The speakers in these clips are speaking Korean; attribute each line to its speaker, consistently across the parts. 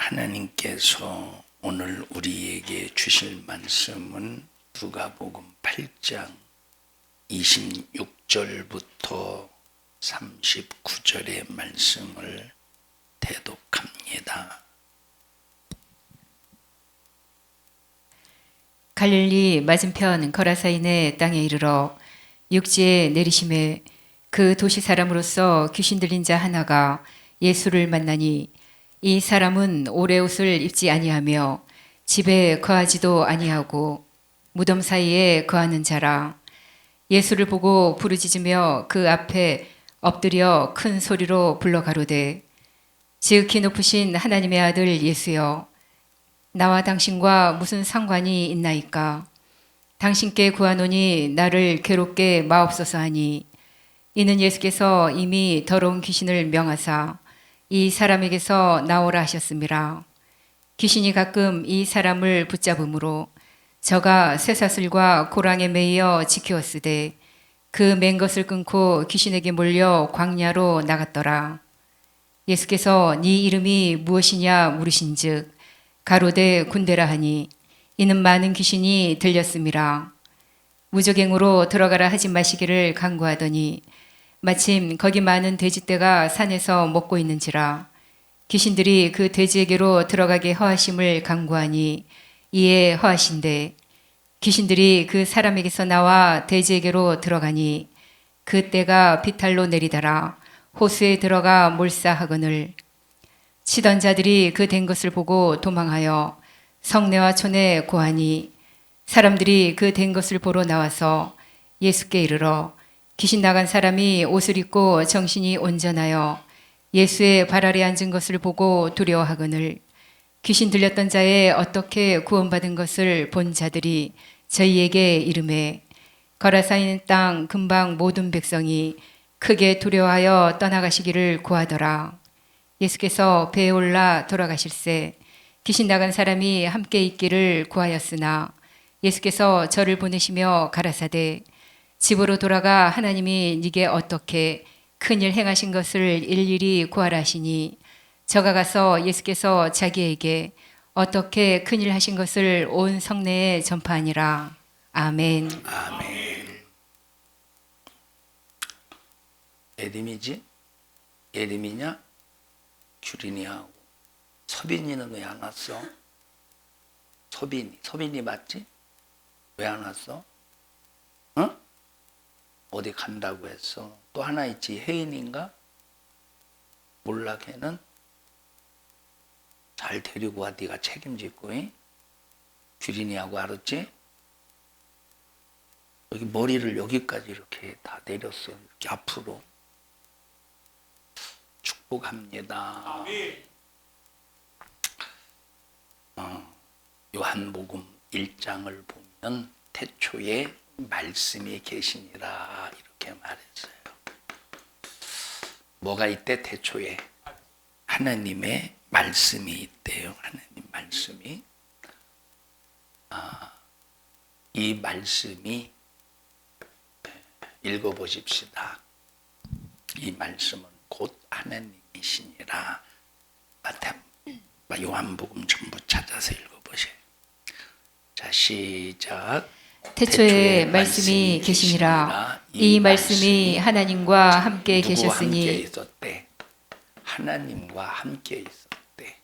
Speaker 1: 하나님께서 오늘 우리에게 주실 말씀은 누가복음 8장 26절부터 39절의 말씀을 대독합니다.
Speaker 2: 갈릴리 맞은편 거라사인의 땅에 이르러 육지에 내리심에 그 도시 사람으로서 귀신 들린 자 하나가 예수를 만나니 이 사람은 오래 옷을 입지 아니하며 집에 거하지도 아니하고 무덤 사이에 거하는 자라. 예수를 보고 부르짖으며 그 앞에 엎드려 큰 소리로 불러 가로되 지극히 높으신 하나님의 아들 예수여, 나와 당신과 무슨 상관이 있나이까? 당신께 구하노니 나를 괴롭게 마옵소서 하니, 이는 예수께서 이미 더러운 귀신을 명하사 이 사람에게서 나오라 하셨음이라. 귀신이 가끔 이 사람을 붙잡음으로 저가 쇠사슬과 고랑에 매이어 지키었으되 그 맨 것을 끊고 귀신에게 몰려 광야로 나갔더라. 예수께서 네 이름이 무엇이냐 물으신즉 가로되 군대라 하니, 이는 많은 귀신이 들렸음이라. 무저갱으로 들어가라 하지 마시기를 간구하더니 마침 거기 많은 돼지떼가 산에서 먹고 있는지라. 귀신들이 그 돼지에게로 들어가게 허하심을 간구하니 이에 허하신대 귀신들이 그 사람에게서 나와 돼지에게로 들어가니 그 떼가 비탈로 내리더라. 호수에 들어가 몰사하거늘 치던 자들이 그 된 것을 보고 도망하여 성내와 촌에 고하니 사람들이 그 된 것을 보러 나와서 예수께 이르러 귀신 나간 사람이 옷을 입고 정신이 온전하여 예수의 발 아래 앉은 것을 보고 두려워하거늘 귀신 들렸던 자의 어떻게 구원받은 것을 본 자들이 저희에게 이르매 거라사인 땅 근방 모든 백성이 크게 두려워하여 떠나가시기를 구하더라. 예수께서 배에 올라 돌아가실새 귀신 나간 사람이 함께 있기를 구하였으나 예수께서 저를 보내시며 가라사대 집으로 돌아가 하나님이 네게 어떻게 큰일 행하신 것을 일일이 구하라 하시니 저가 가서 예수께서 자기에게 어떻게 큰일 하신 것을 온 성내에 전파하니라. 아멘.
Speaker 1: 아멘. 예림이지? 예림이냐? 규린이하고 서빈이는 왜 안 왔어? 서빈이 맞지? 왜 안 왔어? 응? 어디 간다고 했어? 또 하나 있지, 혜인인가? 몰라. 걔는 잘 데리고 와. 네가 책임지고. 규린이하고 알았지? 여기 머리를 여기까지 이렇게 다 내렸어. 이렇게 앞으로. 축복합니다. 요한복음 1장을 보면 태초에 말씀이 계시니라 이렇게 말했어요. 뭐가 있대? 태초에 하나님의 말씀이 있대요. 하나님 말씀이. 이 말씀이 읽어보십시다. 이 말씀은 곧 하나님이시니라. 요한복음 전부 찾아서 읽어보세요. 자, 시작.
Speaker 2: 태초에 말씀이 계시니라. 이 말씀이 하나님과 함께 계셨으니.
Speaker 1: 함께 있었대? 하나님과 함께 있었대.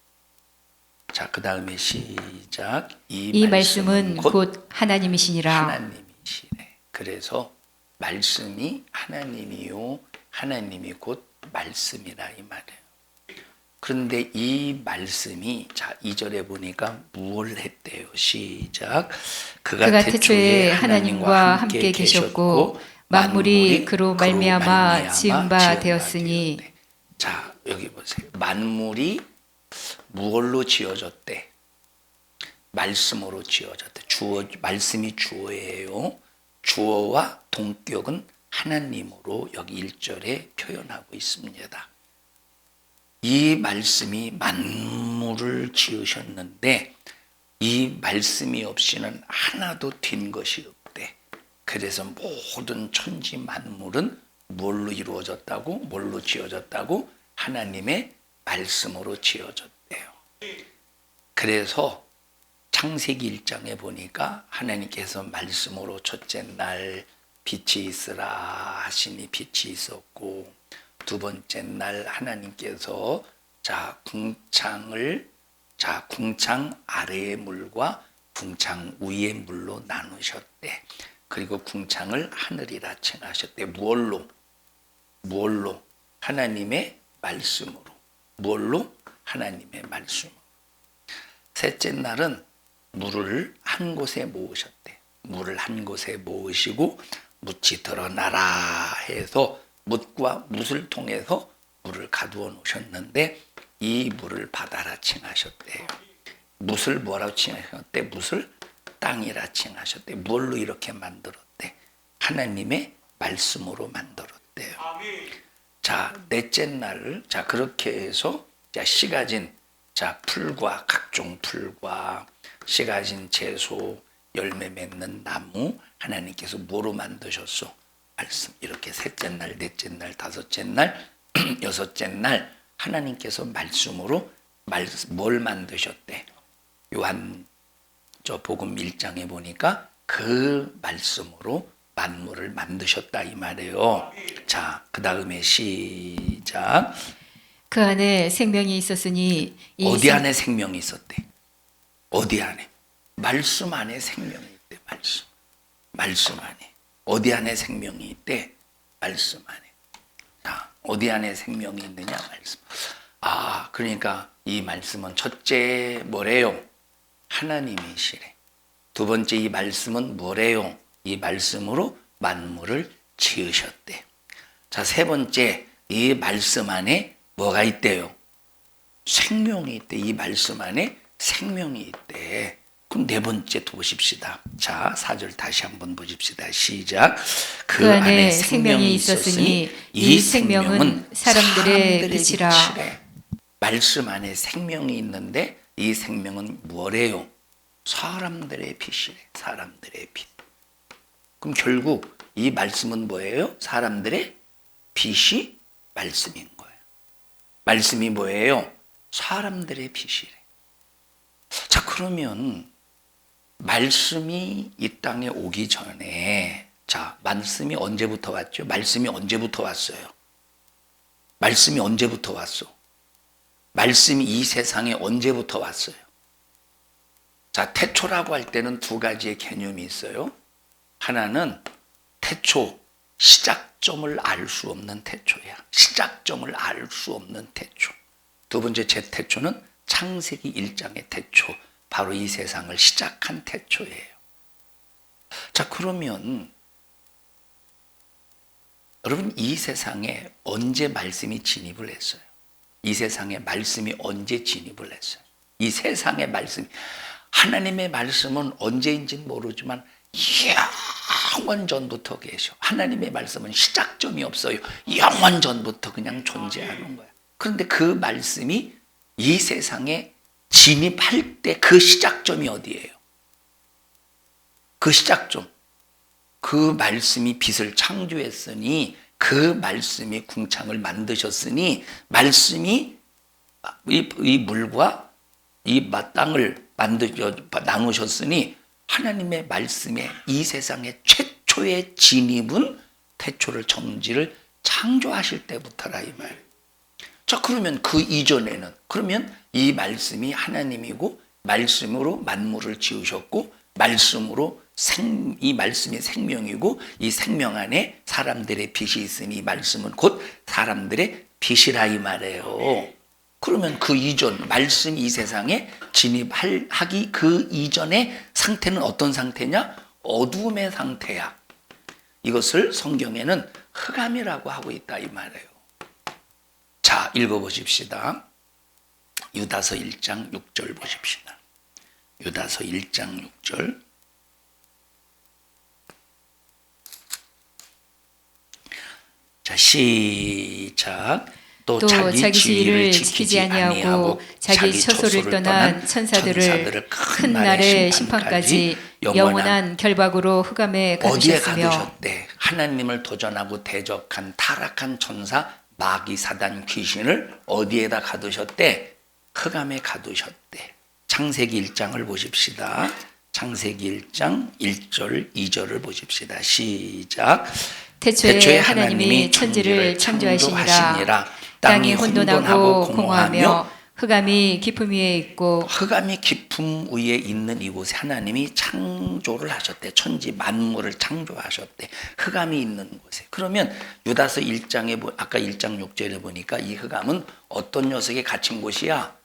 Speaker 1: 자, 그 다음에 시작.
Speaker 2: 이 말씀은 곧 하나님이시니라.
Speaker 1: 하나님이시네. 그래서 말씀이 하나님이요, 하나님이 곧 말씀이라 이 말이에요. 그런데 이 말씀이, 자, 2절에 보니까 무엇을 했대요? 시작. 그가 태초에 하나님과 함께 계셨고 만물이 그로 말미암아 지은 바 되었으니. 자, 여기 보세요. 만물이 무엇로 지어졌대? 말씀으로 지어졌대. 말씀이 주어예요. 주어와 동격은 하나님으로 여기 1절에 표현하고 있습니다. 이 말씀이 만물을 지으셨는데 이 말씀이 없이는 하나도 된 것이 없대. 그래서 모든 천지 만물은 뭘로 이루어졌다고? 뭘로 지어졌다고? 하나님의 말씀으로 지어졌대요. 그래서 창세기 1장에 보니까 하나님께서 말씀으로 첫째 날 빛이 있으라 하시니 빛이 있었고, 두 번째 날 하나님께서 궁창 아래의 물과 궁창 위의 물로 나누셨대. 그리고 궁창을 하늘이라 칭하셨대. 무얼로? 하나님의 말씀으로. 무얼로? 하나님의 말씀으로. 셋째 날은 물을 한 곳에 모으셨대. 물을 한 곳에 모으시고 묻이 드러나라 해서 묻과 묻을 통해서 물을 가두어 놓으셨는데, 이 물을 바다라 칭하셨대요. 묻을 뭐라고 칭하셨대? 묻을 땅이라 칭하셨대. 뭘로 이렇게 만들었대? 하나님의 말씀으로 만들었대요. 자, 넷째 날, 그렇게 해서 씨 가진 풀과 각종 풀과 씨 가진 채소, 열매 맺는 나무, 하나님께서 뭐로 만드셨어? 말씀. 이렇게 셋째 날, 넷째 날, 다섯째 날, 여섯째 날 하나님께서 말씀으로 뭘 만드셨대? 요한 복음 1장에 보니까 그 말씀으로 만물을 만드셨다 이 말이에요. 자, 그 다음에 시작.
Speaker 2: 그 안에 생명이 있었으니
Speaker 1: 어디 안에 생명이 있었대? 어디 안에? 말씀 안에 생명이 있대. 말씀 안에. 어디 안에 생명이 있대? 말씀 안에. 자, 어디 안에 생명이 있느냐? 말씀. 그러니까 이 말씀은 첫째 뭐래요? 하나님이시래. 두 번째 이 말씀은 뭐래요? 이 말씀으로 만물을 지으셨대. 자, 세 번째 이 말씀 안에 뭐가 있대요? 생명이 있대. 이 말씀 안에 생명이 있대. 그럼 네 번째 보십시다. 자, 4절 다시 한번 보십시다. 시작.
Speaker 2: 그 안에 생명이 있었으니 이 생명은 사람들의 빛이라.
Speaker 1: 말씀 안에 생명이 있는데 이 생명은 뭐래요? 사람들의 빛이래. 사람들의 빛. 그럼 결국 이 말씀은 뭐예요? 사람들의 빛이 말씀인 거예요. 말씀이 뭐예요? 사람들의 빛이래. 자, 그러면 말씀이 이 땅에 오기 전에, 말씀이 언제부터 왔죠? 말씀이 언제부터 왔어요? 말씀이 언제부터 왔어? 말씀이 이 세상에 언제부터 왔어요? 태초라고 할 때는 두 가지의 개념이 있어요. 하나는 태초, 시작점을 알 수 없는 태초야. 시작점을 알 수 없는 태초. 두 번째 제 태초는 창세기 1장의 태초. 바로 이 세상을 시작한 태초예요. 자, 그러면 여러분, 이 세상에 언제 말씀이 진입을 했어요? 이 세상에 말씀이 언제 진입을 했어요? 이 세상의 말씀이, 하나님의 말씀은 언제인지는 모르지만 영원 전부터 계셔. 하나님의 말씀은 시작점이 없어요. 영원 전부터 그냥 존재하는 거야. 그런데 그 말씀이 이 세상에 진입할 때 그 시작점이 어디예요? 그 시작점. 그 말씀이 빛을 창조했으니, 그 말씀이 궁창을 만드셨으니, 말씀이 이 물과 이 땅을 나누셨으니, 하나님의 말씀에 이 세상의 최초의 진입은 태초를 정지를 창조하실 때부터라 이 말. 자, 그러면 그 이전에는, 그러면 이 말씀이 하나님이고 말씀으로 만물을 지으셨고 말씀으로 이 말씀이 생명이고 이 생명 안에 사람들의 빛이 있으니 이 말씀은 곧 사람들의 빛이라 이 말이에요. 그러면 그 이전, 말씀이 이 세상에 진입하기 그 이전의 상태는 어떤 상태냐? 어두움의 상태야. 이것을 성경에는 흑암이라고 하고 있다 이 말이에요. 자, 읽어보십시다. 유다서 1장 6절 보십시다. 유다서 1장 6절. 자, 시작. 또 자기 지위를 지키지 아니하고 자기 처소를 떠난 천사들을 큰 날의 심판까지 영원한 결박으로 흑암에 가두셨으며. 어디에 가두셨대? 하나님을 도전하고 대적한 타락한 천사 마귀 사단 귀신을 어디에다 가두셨대? 흑암에 가두셨대. 창세기 1장을 보십시다. 창세기 1장 1절 2절을 보십시다. 시작.
Speaker 2: 태초에 하나님이 천지를 창조하시니라. 땅이 혼돈하고 공허하며 흑암이 깊음 위에 있고
Speaker 1: 흑암이 깊음 위에 있는 이곳에 하나님이 창조를 하셨대. 천지 만물을 창조하셨대. 흑암이 있는 곳에. 그러면 유다서 1장에 아까 1장 6절에 보니까 이 흑암은 어떤 녀석에 갇힌 곳이야?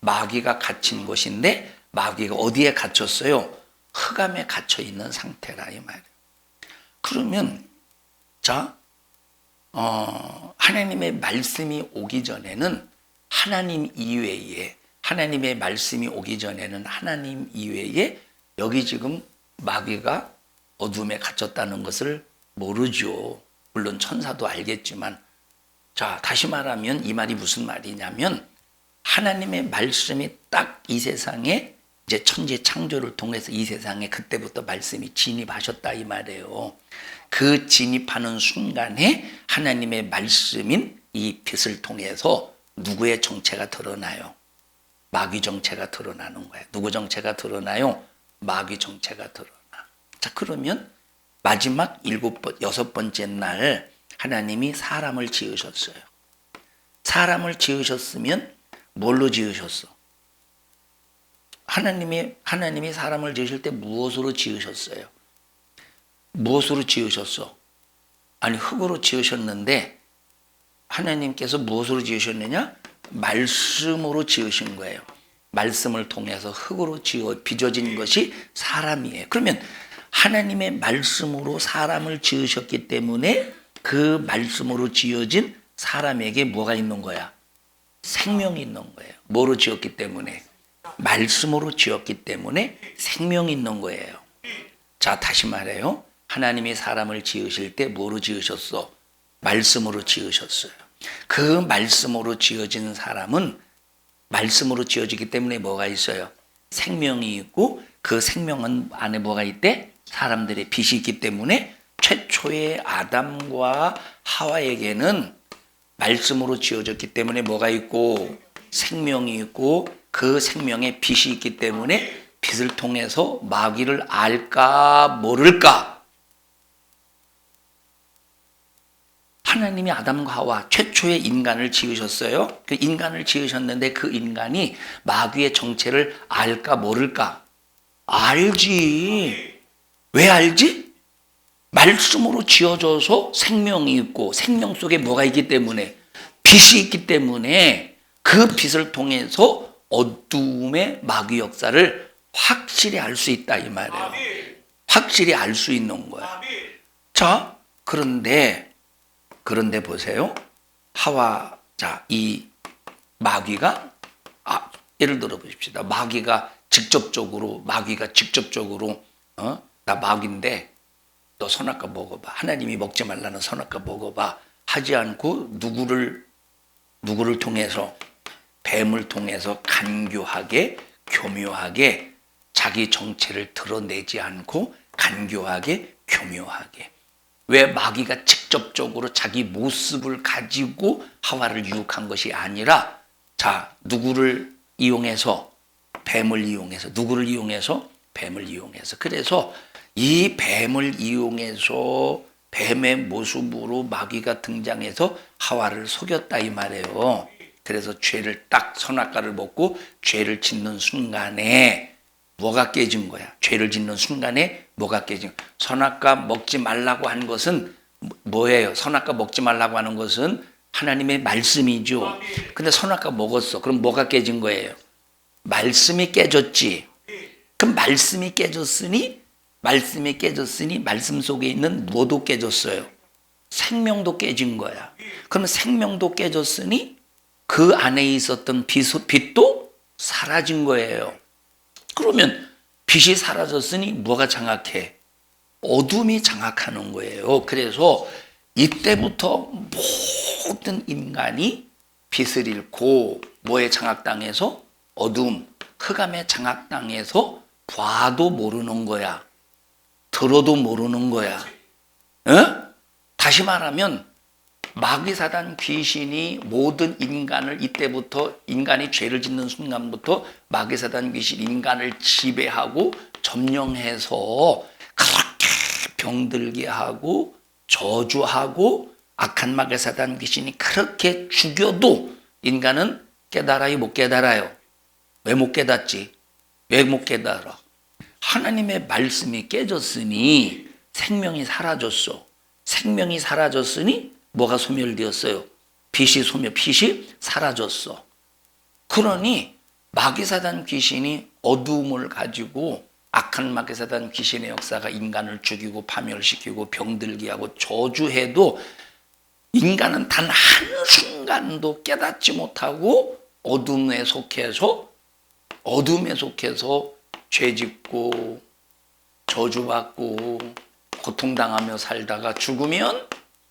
Speaker 1: 마귀가 갇힌 곳인데 마귀가 어디에 갇혔어요? 흑암에 갇혀 있는 상태라 이 말이에요. 그러면 자, 하나님의 말씀이 오기 전에는 하나님 이외에 하나님의 말씀이 오기 전에는 하나님 이외에 여기 지금 마귀가 어둠에 갇혔다는 것을 모르죠. 물론 천사도 알겠지만 자, 다시 말하면 이 말이 무슨 말이냐면 하나님의 말씀이 딱 이 세상에 이제 천지 창조를 통해서 이 세상에 그때부터 말씀이 진입하셨다 이 말이에요. 그 진입하는 순간에 하나님의 말씀인 이 빛을 통해서 누구의 정체가 드러나요? 마귀 정체가 드러나는 거예요. 누구 정체가 드러나요? 마귀 정체가 드러나. 자, 그러면 마지막 여섯 번째 날 하나님이 사람을 지으셨어요. 사람을 지으셨으면 뭘로 지으셨어? 하나님이 사람을 지으실 때 무엇으로 지으셨어요? 무엇으로 지으셨어? 아니, 흙으로 지으셨는데 하나님께서 무엇으로 지으셨느냐? 말씀으로 지으신 거예요. 말씀을 통해서 흙으로 빚어진 것이 사람이에요. 그러면 하나님의 말씀으로 사람을 지으셨기 때문에 그 말씀으로 지어진 사람에게 뭐가 있는 거야? 생명이 있는 거예요. 뭐로 지었기 때문에? 말씀으로 지었기 때문에 생명이 있는 거예요. 자, 다시 말해요. 하나님이 사람을 지으실 때 뭐로 지으셨어? 말씀으로 지으셨어요. 그 말씀으로 지어진 사람은 말씀으로 지어지기 때문에 뭐가 있어요? 생명이 있고 그 생명 안에 뭐가 있대? 사람들의 빛이 있기 때문에 최초의 아담과 하와에게는 말씀으로 지어졌기 때문에 뭐가 있고 생명이 있고 그 생명에 빛이 있기 때문에 빛을 통해서 마귀를 알까 모를까? 하나님이 아담과 하와 최초의 인간을 지으셨어요. 그 인간을 지으셨는데 그 인간이 마귀의 정체를 알까 모를까? 알지. 왜 알지? 말씀으로 지어져서 생명이 있고 생명 속에 뭐가 있기 때문에 빛이 있기 때문에 그 빛을 통해서 어두움의 마귀 역사를 확실히 알 수 있다 이 말이에요. 확실히 알 수 있는 거야. 자, 그런데 보세요. 이 마귀가 예를 들어 보십시다. 마귀가 직접적으로 나 마귀인데 너 선악과 먹어봐. 하나님이 먹지 말라는 선악과 먹어봐. 하지 않고 누구를 통해서 뱀을 통해서 간교하게 교묘하게 자기 정체를 드러내지 않고 간교하게 교묘하게. 왜 마귀가 직접적으로 자기 모습을 가지고 하와를 유혹한 것이 아니라 누구를 이용해서 뱀을 이용해서 누구를 이용해서 뱀을 이용해서 그래서 이 뱀을 이용해서 뱀의 모습으로 마귀가 등장해서 하와를 속였다 이 말이에요. 그래서 죄를 딱 선악과를 먹고 죄를 짓는 순간에 뭐가 깨진 거야? 죄를 짓는 순간에 뭐가 깨진 거야? 선악과 먹지 말라고 한 것은 뭐예요? 선악과 먹지 말라고 하는 것은 하나님의 말씀이죠. 근데 선악과 먹었어. 그럼 뭐가 깨진 거예요? 말씀이 깨졌지. 그럼 말씀이 깨졌으니 말씀 속에 있는 뭐도 깨졌어요? 생명도 깨진 거야. 그럼 생명도 깨졌으니 그 안에 있었던 빛도 사라진 거예요. 그러면 빛이 사라졌으니 뭐가 장악해? 어둠이 장악하는 거예요. 그래서 이때부터 모든 인간이 빛을 잃고 뭐에 장악당해서? 어둠, 흑암에 장악당해서 봐도 모르는 거야. 들어도 모르는 거야. 다시 말하면 마귀 사단 귀신이 모든 인간을 이때부터 인간이 죄를 짓는 순간부터 마귀 사단 귀신 인간을 지배하고 점령해서 그렇게 병들게 하고 저주하고 악한 마귀 사단 귀신이 그렇게 죽여도 인간은 깨달아요, 못 깨달아요? 왜 못 깨닫지? 왜 못 깨달아? 하나님의 말씀이 깨졌으니 생명이 사라졌어. 생명이 사라졌으니 뭐가 소멸되었어요? 빛이 사라졌어. 그러니 마귀 사단 귀신이 어두움을 가지고 악한 마귀 사단 귀신의 역사가 인간을 죽이고 파멸시키고 병들게 하고 저주해도 인간은 단 한순간도 깨닫지 못하고 어둠에 속해서 죄짓고 저주받고 고통당하며 살다가 죽으면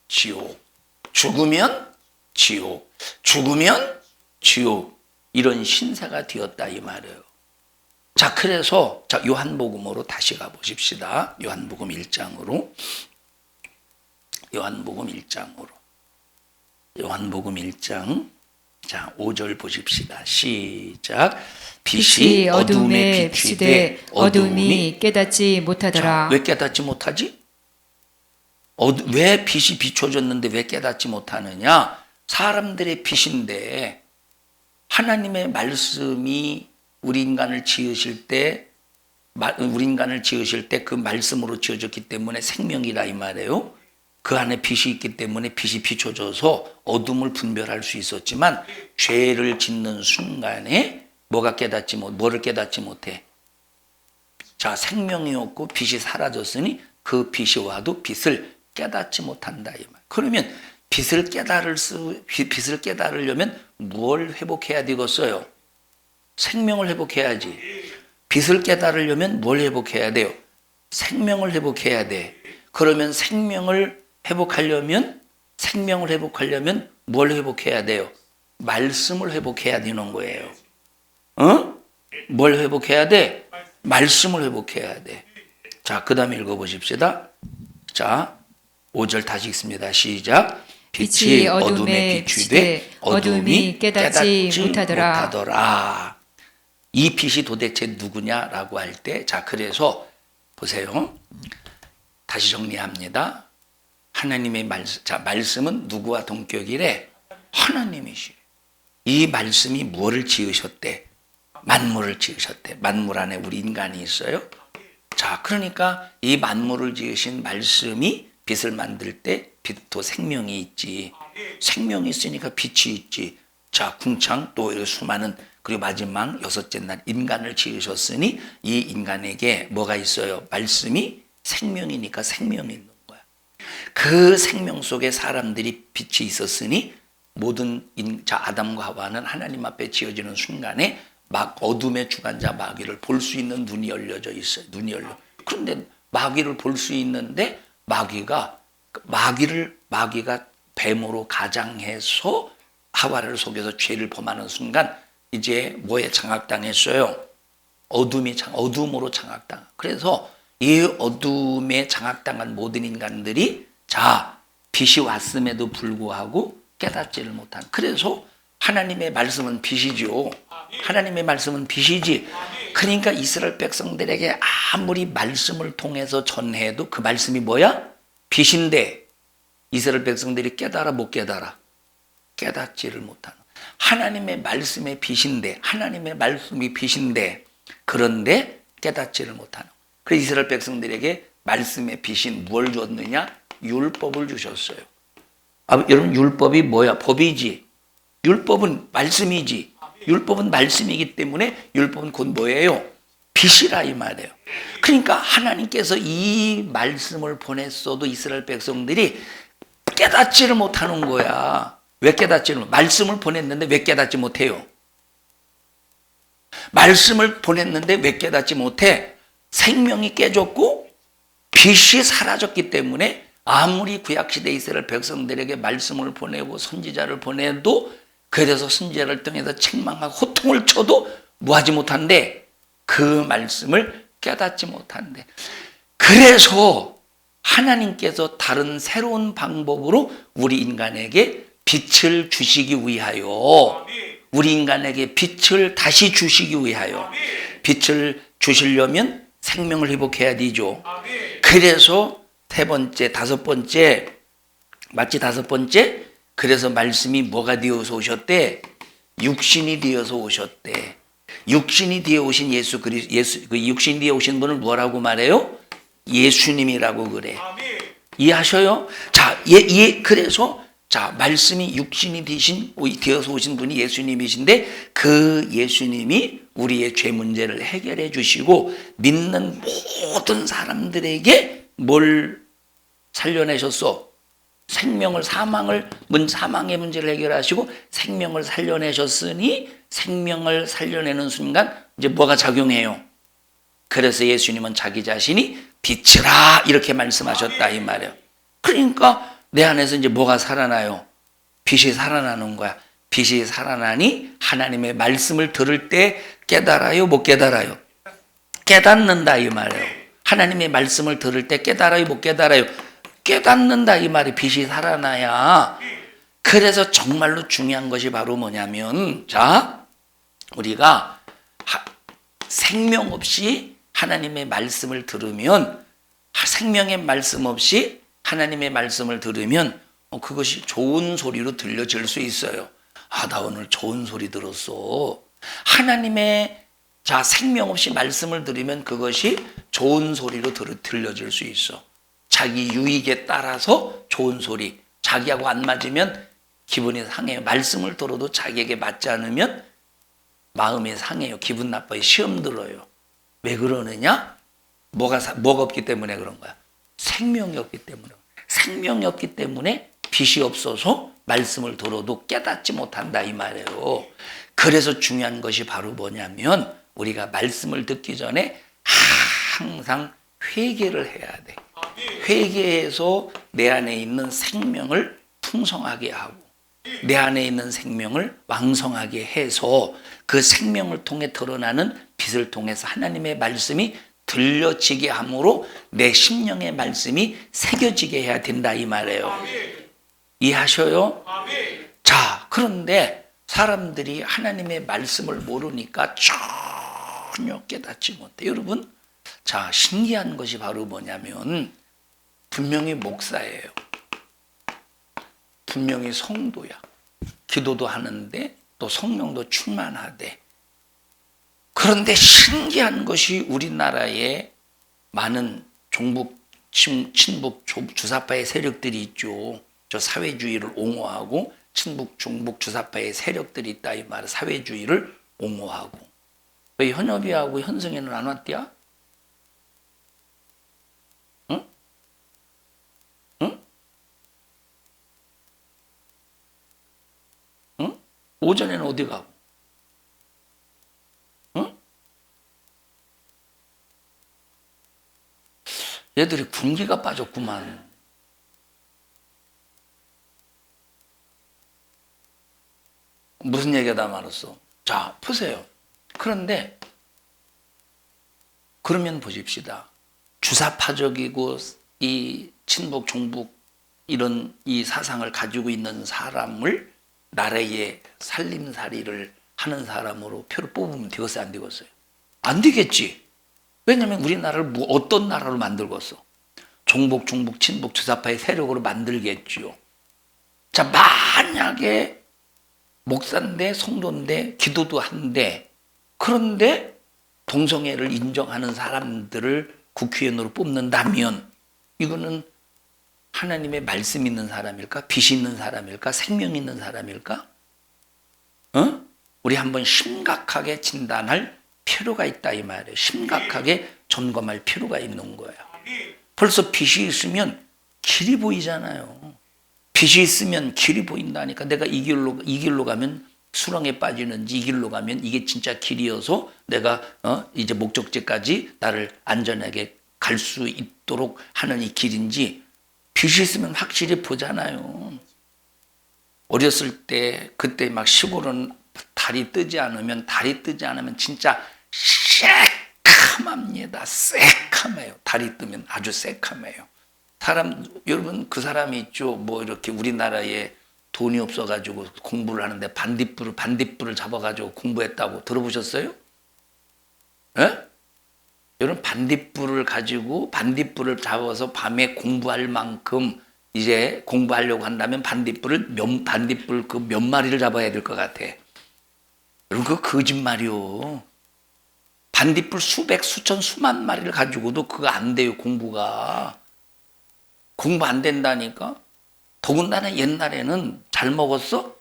Speaker 1: 지옥, 죽으면 지옥, 죽으면 지옥, 이런 신세가 되었다 이 말이에요. 자, 그래서 요한복음으로 다시 가보십시다. 요한복음 1장으로. 요한복음 1장. 자, 5절 보십시다. 시작.
Speaker 2: 빛이 어둠에 비추되 어둠이 깨닫지 못하더라.
Speaker 1: 자, 왜 깨닫지 못하지? 왜 빛이 비춰졌는데 왜 깨닫지 못하느냐? 사람들의 빛인데 하나님의 말씀이 우리 인간을 지으실 때 그 말씀으로 지어졌기 때문에 생명이라 이 말이에요. 그 안에 빛이 있기 때문에 빛이 비춰져서 어둠을 분별할 수 있었지만 죄를 짓는 순간에 뭐를 깨닫지 못해? 자, 생명이 없고 빛이 사라졌으니 그 빛이 와도 빛을 깨닫지 못한다 이 말. 그러면 빛을 깨달으려면 뭘 회복해야 되겠어요? 생명을 회복해야지. 빛을 깨달으려면 뭘 회복해야 돼요? 생명을 회복해야 돼. 그러면 생명을 회복하려면 뭘 회복해야 돼요? 말씀을 회복해야 되는 거예요. 뭘 회복해야 돼? 말씀을 회복해야 돼. 자, 그 다음에 읽어보십시다. 자, 5절 다시 읽습니다. 시작.
Speaker 2: 빛이 어둠에 비추되 어둠이 깨닫지 못하더라.
Speaker 1: 이 빛이 도대체 누구냐라고 할 때, 자, 그래서 보세요. 다시 정리합니다. 하나님의 말씀, 자, 말씀은 누구와 동격이래? 하나님이시. 이 말씀이 무엇을 지으셨대? 만물을 지으셨대. 만물 안에 우리 인간이 있어요. 자, 그러니까 이 만물을 지으신 말씀이 빛을 만들 때 빛도 생명이 있지. 생명이 있으니까 빛이 있지. 자, 궁창 또 수많은, 그리고 마지막 여섯째 날 인간을 지으셨으니 이 인간에게 뭐가 있어요? 말씀이 생명이니까 생명이 있는 거야. 그 생명 속에 사람들이 빛이 있었으니 아담과 하와는 하나님 앞에 지어지는 순간에 막 어둠의 주관자 마귀를 볼 수 있는 눈이 열려져 있어요. 눈이 열려. 그런데 마귀를 볼 수 있는데 마귀가 뱀으로 가장해서 하와를 속여서 죄를 범하는 순간 이제 뭐에 장악당했어요? 어둠으로 장악당. 그래서 이 어둠에 장악당한 모든 인간들이 빛이 왔음에도 불구하고 깨닫지를 못한. 그래서 하나님의 말씀은 빛이죠. 하나님의 말씀은 빛이지. 그러니까 이스라엘 백성들에게 아무리 말씀을 통해서 전해도 그 말씀이 뭐야? 빛인데 이스라엘 백성들이 깨달아 못 깨달아? 깨닫지를 못하는. 하나님의 말씀의 빛인데, 하나님의 말씀이 빛인데, 그런데 깨닫지를 못하는. 그래서 이스라엘 백성들에게 말씀의 빛인 무엇을 줬느냐? 율법을 주셨어요. 여러분, 율법이 뭐야? 법이지. 율법은 말씀이지. 율법은 말씀이기 때문에 율법은 곧 뭐예요? 빛이라 이 말이에요. 그러니까 하나님께서 이 말씀을 보냈어도 이스라엘 백성들이 깨닫지를 못하는 거야. 왜 깨닫지를 못해? 말씀을 보냈는데 왜 깨닫지 못해요? 말씀을 보냈는데 왜 깨닫지 못해? 생명이 깨졌고 빛이 사라졌기 때문에 아무리 구약시대 이스라엘 백성들에게 말씀을 보내고 선지자를 보내도 그래서 선지자를 통해서 책망하고 호통을 쳐도 뭐하지 못한대? 그 말씀을 깨닫지 못한대. 그래서 하나님께서 다른 새로운 방법으로 우리 인간에게 빛을 주시기 위하여, 우리 인간에게 빛을 다시 주시기 위하여, 빛을 주시려면 생명을 회복해야 되죠. 그래서 세 번째, 다섯 번째, 마치 다섯 번째, 그래서 말씀이 뭐가 되어서 오셨대? 육신이 되어서 오셨대. 육신이 되어 오신 그 육신이 되어 오신 분을 뭐라고 말해요? 예수님이라고 그래. 이해하셔요? 자, 그래서 자, 말씀이 육신이 되어서 오신 분이 예수님이신데, 그 예수님이 우리의 죄 문제를 해결해 주시고 믿는 모든 사람들에게 뭘 살려내셨어? 생명을, 사망의 문제를 해결하시고 생명을 살려내셨으니, 생명을 살려내는 순간 이제 뭐가 작용해요? 그래서 예수님은 자기 자신이 빛이라 이렇게 말씀하셨다 이 말이에요. 그러니까 내 안에서 이제 뭐가 살아나요? 빛이 살아나는 거야. 빛이 살아나니 하나님의 말씀을 들을 때 깨달아요, 못 깨달아요? 깨닫는다 이 말이에요. 하나님의 말씀을 들을 때 깨달아요, 못 깨달아요? 깨닫는다 이 말이. 빛이 살아나야. 그래서 정말로 중요한 것이 바로 뭐냐면, 자, 우리가 생명 없이 하나님의 말씀을 들으면, 생명의 말씀 없이 하나님의 말씀을 들으면 그것이 좋은 소리로 들려질 수 있어요. 아, 나 오늘 좋은 소리 들었어. 하나님의 생명 없이 말씀을 들으면 그것이 좋은 소리로 들려질 수 있어. 자기 유익에 따라서 좋은 소리. 자기하고 안 맞으면 기분이 상해요. 말씀을 들어도 자기에게 맞지 않으면 마음이 상해요. 기분 나빠요. 시험 들어요. 왜 그러느냐? 뭐가 없기 때문에 그런 거야. 생명이 없기 때문에. 생명이 없기 때문에 빛이 없어서 말씀을 들어도 깨닫지 못한다 이 말이에요. 그래서 중요한 것이 바로 뭐냐면, 우리가 말씀을 듣기 전에 항상 회개를 해야 돼. 회개해서 내 안에 있는 생명을 풍성하게 하고, 내 안에 있는 생명을 왕성하게 해서 그 생명을 통해 드러나는 빛을 통해서 하나님의 말씀이 들려지게 함으로 내 심령의 말씀이 새겨지게 해야 된다 이 말이에요. 이해하셔요? 자, 그런데 사람들이 하나님의 말씀을 모르니까 전혀 깨닫지 못해. 여러분, 자, 신기한 것이 바로 뭐냐면, 분명히 목사예요. 분명히 성도야. 기도도 하는데 또 성령도 충만하대. 그런데 신기한 것이, 우리나라에 많은 종북, 친북, 주사파의 세력들이 있죠. 저 사회주의를 옹호하고 친북, 종북, 주사파의 세력들이 있다 이 말. 사회주의를 옹호하고. 왜 현엽이하고 현승이는 안 왔디야? 응? 응? 응? 오전에는 어디 가고? 응? 얘들이 군기가 빠졌구만. 무슨 얘기가 다 말았어? 자, 보세요. 그런데 그러면 보십시다. 주사파적이고 이 친북, 종북 이런 이 사상을 가지고 있는 사람을 나라의 살림살이를 하는 사람으로 표를 뽑으면 되겠어요, 안 되겠어요? 안 되겠지. 왜냐하면 우리나라를 어떤 나라로 만들겠어? 종북, 중북, 친북, 주사파의 세력으로 만들겠지요. 자, 만약에 목사인데 성도인데 기도도 한데, 그런데 동성애를 인정하는 사람들을 국회의원으로 뽑는다면 이거는 하나님의 말씀 있는 사람일까? 빛이 있는 사람일까? 생명 있는 사람일까? 우리 한번 심각하게 진단할 필요가 있다 이 말이에요. 심각하게 점검할 필요가 있는 거예요. 벌써 빛이 있으면 길이 보이잖아요. 빛이 있으면 길이 보인다니까. 내가 이 길로 가면 수렁에 빠지는지, 이 길로 가면 이게 진짜 길이어서 내가 이제 목적지까지 나를 안전하게 갈 수 있도록 하는 이 길인지, 빛이 있으면 확실히 보잖아요. 어렸을 때 그때 막 시골은 달이 뜨지 않으면 진짜 새카맣니다. 새카매요. 달이 뜨면 아주 새카매요. 여러분 그 사람이 있죠. 뭐 이렇게 우리나라에 돈이 없어가지고 공부를 하는데 반딧불을 잡아가지고 공부했다고 들어보셨어요? 예? 여러분 반딧불을 잡아서 밤에 공부할 만큼 이제 공부하려고 한다면 반딧불 그 몇 마리를 잡아야 될 것 같아. 여러분 그거 거짓말이요. 반딧불 수천 수만 마리를 가지고도 그거 안 돼요. 공부 안 된다니까. 더군다나 옛날에는 잘 먹었어?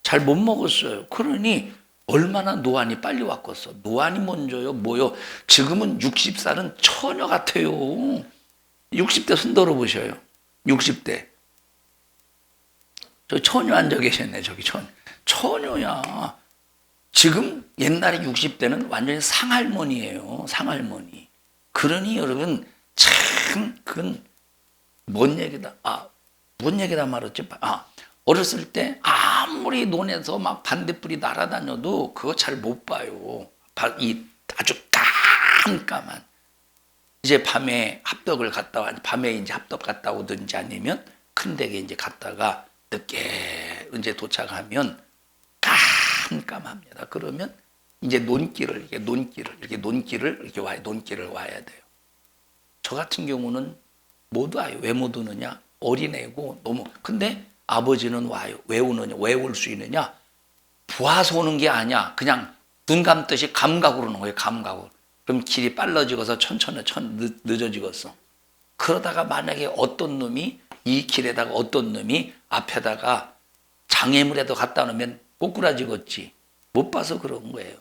Speaker 1: 잘 못 먹었어요. 그러니 얼마나 노안이 빨리 왔겠어. 노안이 먼저요. 뭐요? 지금은 60살은 처녀 같아요. 60대 손 들어보셔요. 60대. 저 처녀 앉아 계셨네. 저기 처녀야. 지금 옛날에 60대는 완전히 상할머니예요. 상할머니. 그러니 여러분 참 그건 뭔 얘기다 말았지? 어렸을 때 아무리 논에서 막 반딧불이 날아다녀도 그거 잘 못 봐요. 아주 깜깜한. 이제 밤에 이제 합덕 갔다 오든지 아니면 큰 댁에 이제 갔다가 늦게 이제 도착하면 깜깜합니다. 그러면 이제 논길을 와야 돼요. 저 같은 경우는 못 와요. 왜 못 오느냐? 어린애고 근데 아버지는 와요. 왜 올 수 있느냐? 부와서 오는 게 아니야. 그냥 눈 감듯이 감각으로 오는 거예요. 감각으로. 그럼 길이 빨라지고서 늦어지겠어. 그러다가 만약에 이 길에다가 어떤 놈이 앞에다가 장애물에도 갖다 놓으면 꼬꾸라지겠지. 못 봐서 그런 거예요.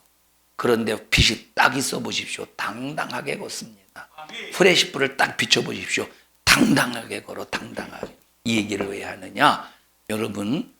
Speaker 1: 그런데 빛이 딱 있어 보십시오. 당당하게 걷습니다. 프레시불을 딱 비춰보십시오. 당당하게 걸어. 당당하게. 이 얘기를 왜 하느냐? 여러분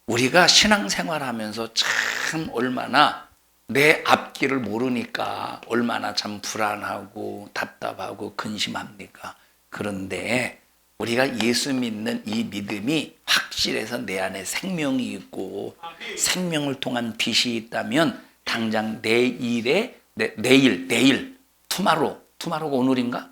Speaker 1: 우리가 신앙생활하면서 참 얼마나 내 앞길을 모르니까 얼마나 참 불안하고 답답하고 근심합니까? 그런데 우리가 예수 믿는 이 믿음이 확실해서 내 안에 생명이 있고 생명을 통한 빛이 있다면 당장 내일 투마로가 오늘인가?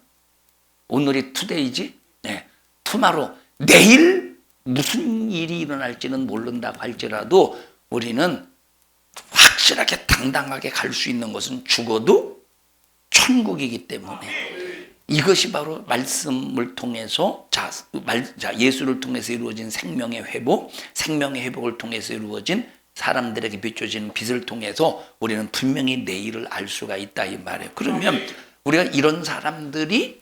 Speaker 1: 오늘이 투데이지? 네. 투마로 내일 무슨 일이 일어날지는 모른다고 할지라도 우리는 확실하게 당당하게 갈 수 있는 것은 죽어도 천국이기 때문에 이것이 바로 말씀을 통해서 예수를 통해서 이루어진 생명의 회복을 통해서 이루어진 사람들에게 비춰지는 빛을 통해서 우리는 분명히 내일을 알 수가 있다 이 말이에요. 그러면 우리가 이런 사람들이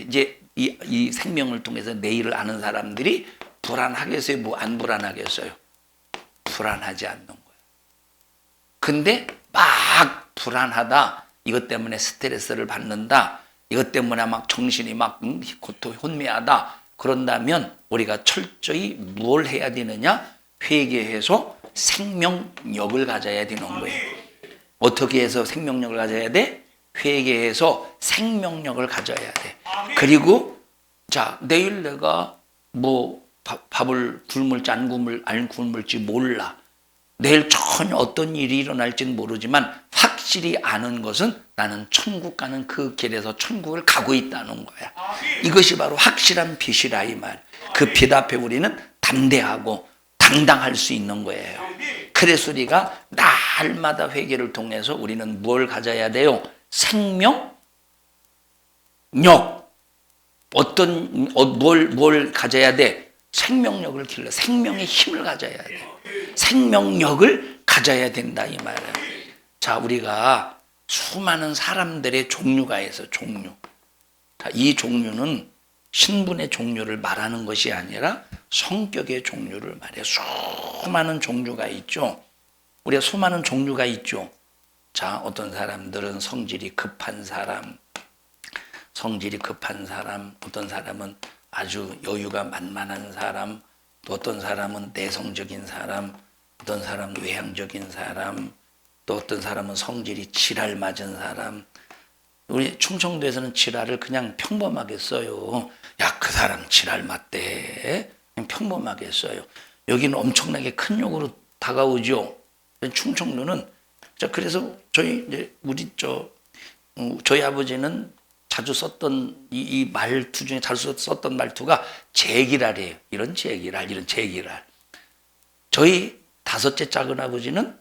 Speaker 1: 이제 이 생명을 통해서 내일을 아는 사람들이 불안하겠어요? 뭐 안 불안하겠어요? 불안하지 않는 거예요. 근데 막 불안하다. 이것 때문에 스트레스를 받는다. 이것 때문에 막 정신이 막 혼미하다. 그런다면 우리가 철저히 뭘 해야 되느냐? 회개해서 생명력을 가져야 되는 거예요. 어떻게 해서 생명력을 가져야 돼? 회개해서 생명력을 가져야 돼. 그리고 내일 내가 뭐 밥을 굶을지 안 굶을지 몰라. 내일 전혀 어떤 일이 일어날지는 모르지만 확실히 아는 것은 나는 천국 가는 그 길에서 천국을 가고 있다는 거야. 이것이 바로 확실한 빛이라 이 말. 그 빛 앞에 우리는 담대하고 당당할 수 있는 거예요. 그래서 우리가 날마다 회개를 통해서 우리는 뭘 가져야 돼요? 생명력. 뭘 가져야 돼? 생명력을 길러. 생명의 힘을 가져야 돼. 생명력을 가져야 된다 이 말이에요. 우리가 수많은 사람들의 종류가 있어. 이 종류는 신분의 종류를 말하는 것이 아니라 성격의 종류를 말해요. 수많은 종류가 있죠. 우리가 수많은 종류가 있죠. 어떤 사람들은 성질이 급한 사람, 어떤 사람은 아주 여유가 만만한 사람, 또 어떤 사람은 내성적인 사람, 어떤 사람은 외향적인 사람, 또 어떤 사람은 성질이 지랄 맞은 사람. 우리 충청도에서는 지랄을 그냥 평범하게 써요. 야, 그 사람 지랄 맞대. 그냥 평범하게 써요. 여기는 엄청나게 큰 욕으로 다가오죠. 충청도는 그래서 저희 아버지는 자주 썼던 이 말투 중에 자주 썼던 말투가 제기랄이에요. 이런 제기랄. 저희 다섯째 작은 아버지는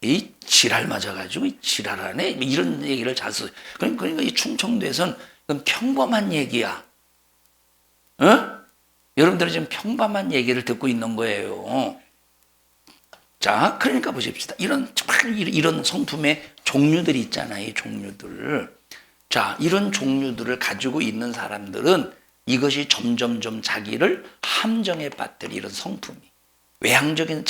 Speaker 1: 이 지랄 맞아가지고 이 지랄하네 이런 얘기를 잘 써요. 그러니까 이 충청도에선 그건 평범한 얘기야. 여러분들은 지금 평범한 얘기를 듣고 있는 거예요. 자, 그러니까 보십시다. 이런 성품의 종류들이 있잖아요. 이 종류들. 자, 이런 종류들을 가지고 있는 사람들은 이것이 점점점 자기를 함정에 빠뜨리 이런 성품이. 외향적인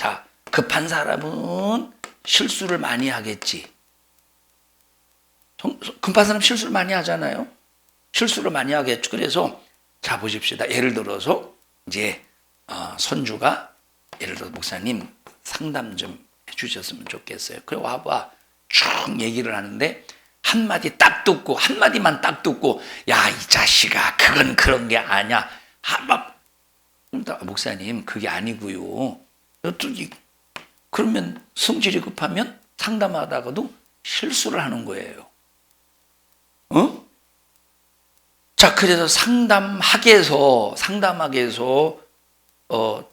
Speaker 1: 급한 사람은 실수를 많이 하겠지. 급한 사람 실수를 많이 하잖아요. 실수를 많이 하겠죠. 그래서 자 보십시다. 예를 들어서 이제 손주가 예를 들어 목사님 상담 좀 해주셨으면 좋겠어요. 그래 와봐. 쭉 얘기를 하는데 한마디 딱 듣고 한마디만 딱 듣고 야 이 자식아 그건 그런 게 아니야. 목사님 그게 아니고요. 그러면 성질이 급하면 상담하다가도 실수를 하는 거예요. 자, 그래서 상담하게 해서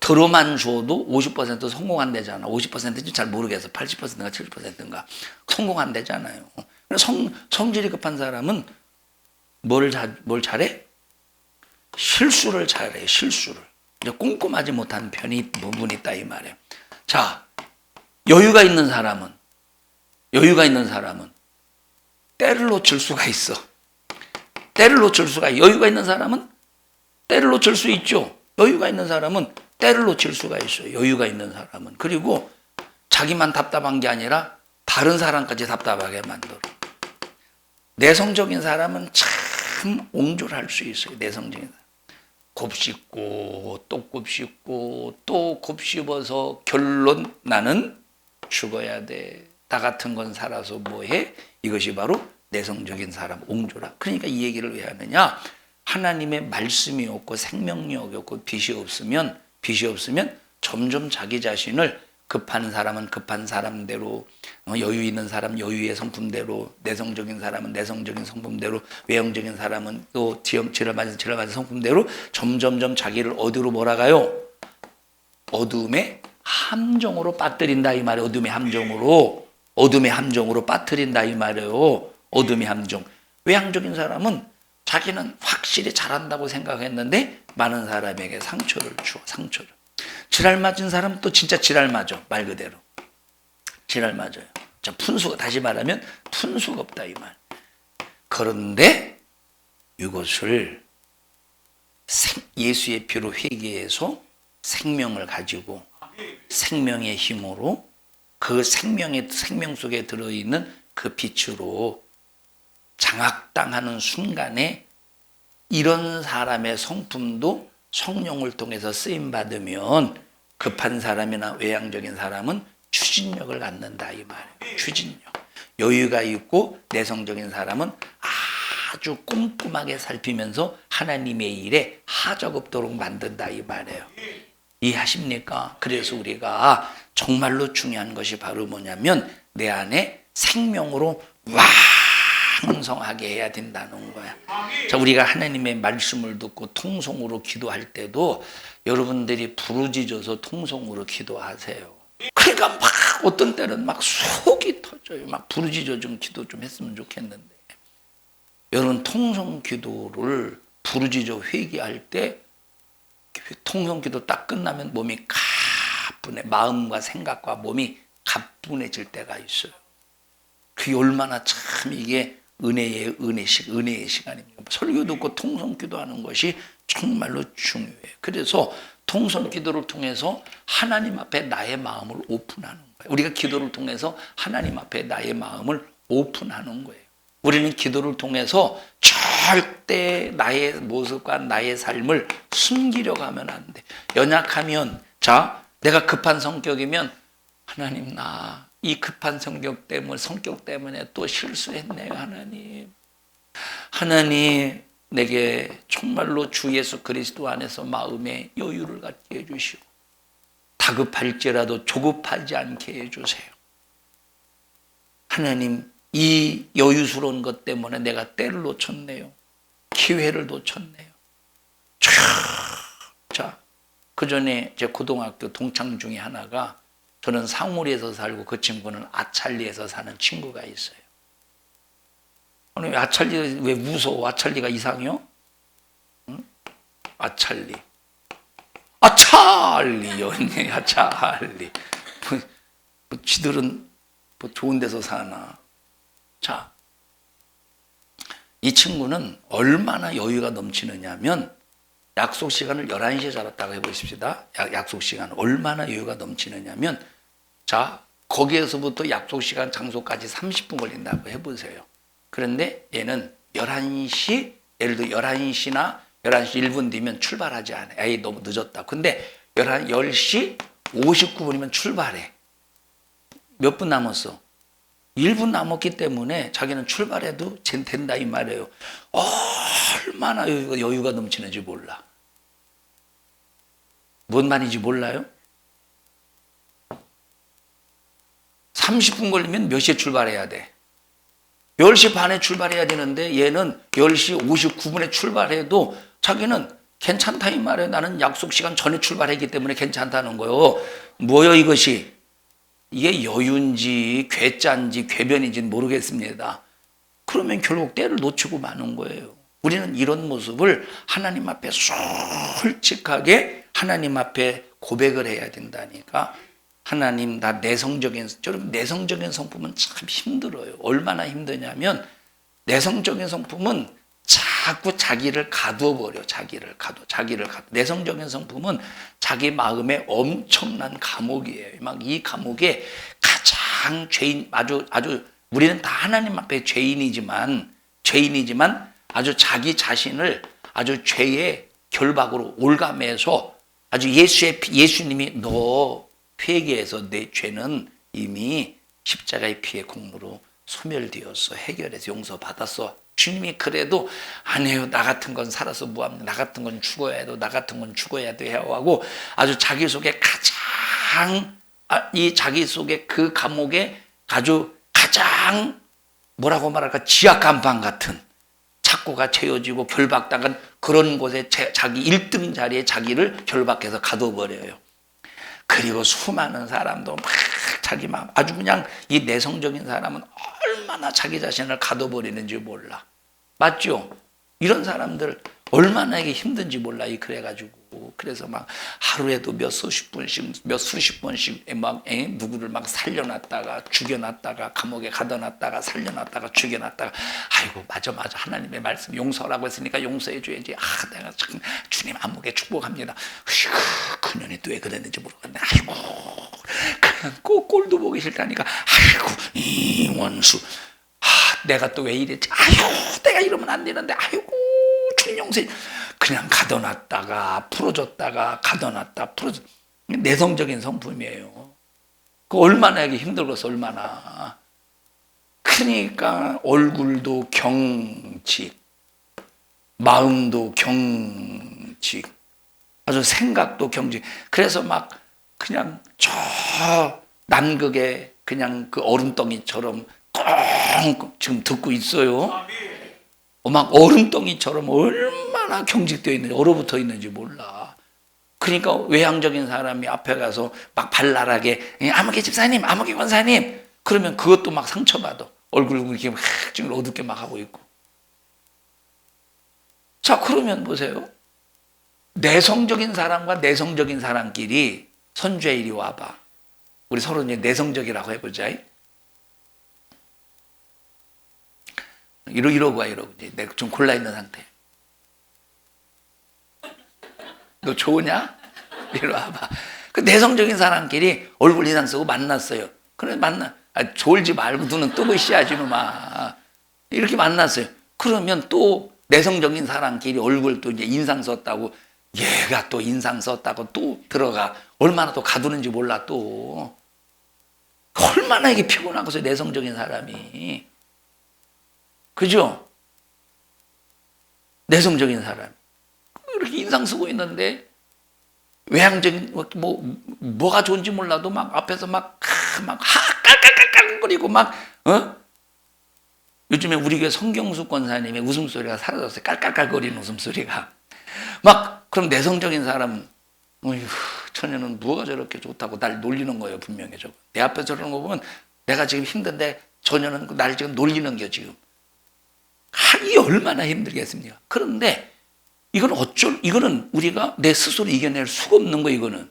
Speaker 1: 들어만 줘도 50% 성공한대잖아. 50%인지 잘 모르겠어. 80%인가 70%인가 성공한대잖아요. 성질이 급한 사람은 뭘 잘해? 실수를 잘해. 실수를. 꼼꼼하지 못한 부분이 있다 이 말이에요. 자, 여유가 있는 사람은 때를 놓칠 수가 있어. 여유가 있는 사람은 때를 놓칠 수 있죠. 여유가 있는 사람은 때를 놓칠 수가 있어요. 여유가 있는 사람은. 그리고 자기만 답답한 게 아니라 다른 사람까지 답답하게 만들어. 내성적인 사람은 참 옹졸할 수 있어요. 내성적인 사람. 곱씹고 또 곱씹고 또 곱씹어서 결론 나는 죽어야 돼. 나 같은 건 살아서 뭐해? 이것이 바로 내성적인 사람, 옹졸함. 그러니까 이 얘기를 왜 하느냐? 하나님의 말씀이 없고 생명력이 없고 빛이 없으면 점점 자기 자신을 급한 사람은 급한 사람대로, 여유 있는 사람 여유의 성품대로, 내성적인 사람은 내성적인 성품대로, 외형적인 사람은 또 지랄 맞은 성품대로 점점점 자기를 어디로 몰아가요? 어둠의 함정으로 빠뜨린다 이 말이에요. 어둠의 함정으로 빠뜨린다 이 말이에요. 어둠의 함정. 외향적인 사람은 자기는 확실히 잘한다고 생각했는데 많은 사람에게 상처를 줘. 지랄 맞은 사람은 또 진짜 지랄 맞아. 말 그대로. 지랄 맞아요. 자, 다시 말하면 푼수가 없다 이 말. 그런데 이것을 예수의 피로 회개해서 생명을 가지고 생명의 힘으로 그 생명 속에 들어있는 그 빛으로 장악당하는 순간에 이런 사람의 성품도 성령을 통해서 쓰임받으면 급한 사람이나 외향적인 사람은 추진력을 갖는다 이 말이에요. 추진력. 여유가 있고 내성적인 사람은 아주 꼼꼼하게 살피면서 하나님의 일에 하적 없도록 만든다 이 말이에요. 이해하십니까? 그래서 우리가 정말로 중요한 것이 바로 뭐냐면 내 안에 생명으로 왕성하게 해야 된다는 거야. 자, 우리가 하나님의 말씀을 듣고 통성으로 기도할 때도 여러분들이 부르짖어서 통성으로 기도하세요. 그러니까 막 어떤 때는 막 속이 터져요. 막 부르짖어 좀 기도 좀 했으면 좋겠는데 여러분 통성 기도를 부르짖어 회개할 때 통성 기도 딱 끝나면 몸이 가뿐해. 마음과 생각과 몸이 가뿐해질 때가 있어요. 그게 얼마나 참 이게 은혜의 시간입니다. 설교 듣고 통성 기도하는 것이 정말로 중요해요. 그래서 통성 기도를 통해서 하나님 앞에 나의 마음을 오픈하는 거예요. 우리가 기도를 통해서 하나님 앞에 나의 마음을 오픈하는 거예요. 우리는 기도를 통해서 절대 나의 모습과 나의 삶을 숨기려고 하면 안 돼. 연약하면, 내가 급한 성격이면 하나님 나 이 급한 성격 때문에 또 실수했네요. 하나님 내게 정말로 주 예수 그리스도 안에서 마음의 여유를 갖게 해주시고 다급할지라도 조급하지 않게 해주세요. 하나님 이 여유스러운 것 때문에 내가 때를 놓쳤네요. 기회를 놓쳤네요. 자, 그 전에 제 고등학교 동창 중에 하나가, 저는 상무리에서 살고 그 친구는 아찰리에서 사는 친구가 있어요. 아니, 아찰리 왜 무서워? 아찰리가 이상해요? 응? 아찰리. 아찰리요. 아찰리. 지들은 뭐 좋은 데서 사나. 자, 이 친구는 얼마나 여유가 넘치느냐면, 약속 시간을 11시에 잡았다고 해보십시다. 약속 시간 얼마나 여유가 넘치느냐면, 자, 거기에서부터 약속 시간 장소까지 30분 걸린다고 해보세요. 그런데 얘는 11시, 예를 들어 11시나 11시 1분 뒤면 출발하지 않아요. 에이, 너무 늦었다. 근데 10시 59분이면 출발해. 몇 분 남았어? 1분 남았기 때문에 자기는 출발해도 된다 이 말이에요. 얼마나 여유가 넘치는지 몰라. 뭔 말인지 몰라요? 30분 걸리면 몇 시에 출발해야 돼? 10시 반에 출발해야 되는데 얘는 10시 59분에 출발해도 자기는 괜찮다 이 말이에요. 나는 약속 시간 전에 출발했기 때문에 괜찮다는 거예요. 뭐요 이것이? 이게 여유인지 괴짜인지 궤변인지는 모르겠습니다. 그러면 결국 때를 놓치고 마는 거예요. 우리는 이런 모습을 하나님 앞에 솔직하게 하나님 앞에 고백을 해야 된다니까. 하나님, 나 내성적인 성품은 참 힘들어요. 얼마나 힘드냐면, 내성적인 성품은 자꾸 자기를 가두어 버려. 자기를 가둬. 내성적인 성품은 자기 마음에 엄청난 감옥이에요. 막 이 감옥에 가장 아주 우리는 다 하나님 앞에 죄인이지만 아주 자기 자신을 아주 죄의 결박으로 올가매서 아주 예수님이 너 회개해서 내 죄는 이미 십자가의 피의 공로로 소멸되었어. 해결해서 용서받았어. 주님이 그래도 안 해요. 나 같은 건 살아서 뭐합니까? 나 같은 건 죽어야 해도, 나 같은 건 죽어야 돼요 하고 아주 자기 속에 이 자기 속에 그 감옥에 아주 가장 뭐라고 말할까? 지하간방 같은 착고가 채워지고 결박당한 그런 곳에 자기 1등 자리에 자기를 결박해서 가둬버려요. 그리고 수많은 사람도 막 자기 마음, 아주 그냥 이 내성적인 사람은 얼마나 자기 자신을 가둬버리는지 몰라. 맞죠? 이런 사람들 얼마나 이게 힘든지 몰라. 그래가지고 그래서 막 하루에도 몇 수십 번씩 막 누구를 막 살려놨다가 죽여놨다가 감옥에 가둬놨다가 살려놨다가 죽여놨다가 아이고 맞아 하나님의 말씀 용서라고 했으니까 용서해줘야지. 내가 참 주님 안목에 축복합니다. 그년이 또 왜 그랬는지 모르겠네. 아이고 그냥 꼭 꼴도 보기 싫다니까. 아이고 이 원수. 내가 또 왜 이랬지? 아이고 내가 이러면 안 되는데. 아이고 주님 용서해. 그냥 가둬놨다가 풀어줬다가 가둬놨다 풀어줬. 내성적인 성품이에요. 그 얼마나 이게 힘들어서 얼마나. 그러니까 얼굴도 경직, 마음도 경직, 아주 생각도 경직. 그래서 막 그냥 저 남극에 그냥 그 얼음덩이처럼 꽁 지금 듣고 있어요. 막 얼음덩이처럼 얼마나 경직되어 있는지, 얼어붙어 있는지 몰라. 그러니까 외향적인 사람이 앞에 가서 막 발랄하게 아무개 집사님, 아무개 권사님 그러면 그것도 막 상처받아. 얼굴 이렇게 막 지금 어둡게 막 하고 있고. 자, 그러면 보세요. 내성적인 사람과 내성적인 사람끼리 선주에 이리 와봐. 우리 서로 이제 내성적이라고 해보자. 이러고 와. 이제 내가 좀 골라 있는 상태. 너 좋으냐? 이리 와봐. 그 내성적인 사람끼리 얼굴 인상 쓰고 만났어요. 그래 졸지 말고 눈은 뜨고 있어야지 놈아. 이렇게 만났어요. 그러면 또 내성적인 사람끼리 얼굴 또 이제 인상 썼다고 얘가 또 인상 썼다고 또 들어가. 얼마나 또 가두는지 몰라 또. 얼마나 이게 피곤하고서 내성적인 사람이. 그죠? 내성적인 사람. 이렇게 인상 쓰고 있는데 외향적인 뭐가 좋은지 몰라도 막 앞에서 막 깔깔깔깔거리고 막 요즘에 우리 교회 성경수 권사님의 웃음소리가 사라졌어요. 깔깔깔거리는 웃음소리가. 막 그럼 내성적인 사람은 어휴, 처녀는 뭐가 저렇게 좋다고 날 놀리는 거예요. 분명히 저거. 내 앞에 저러는 거 보면 내가 지금 힘든데 처녀는 날 지금 놀리는 게 지금. 하기 얼마나 힘들겠습니까? 그런데 이거는 우리가 내 스스로 이겨낼 수가 없는 거예요.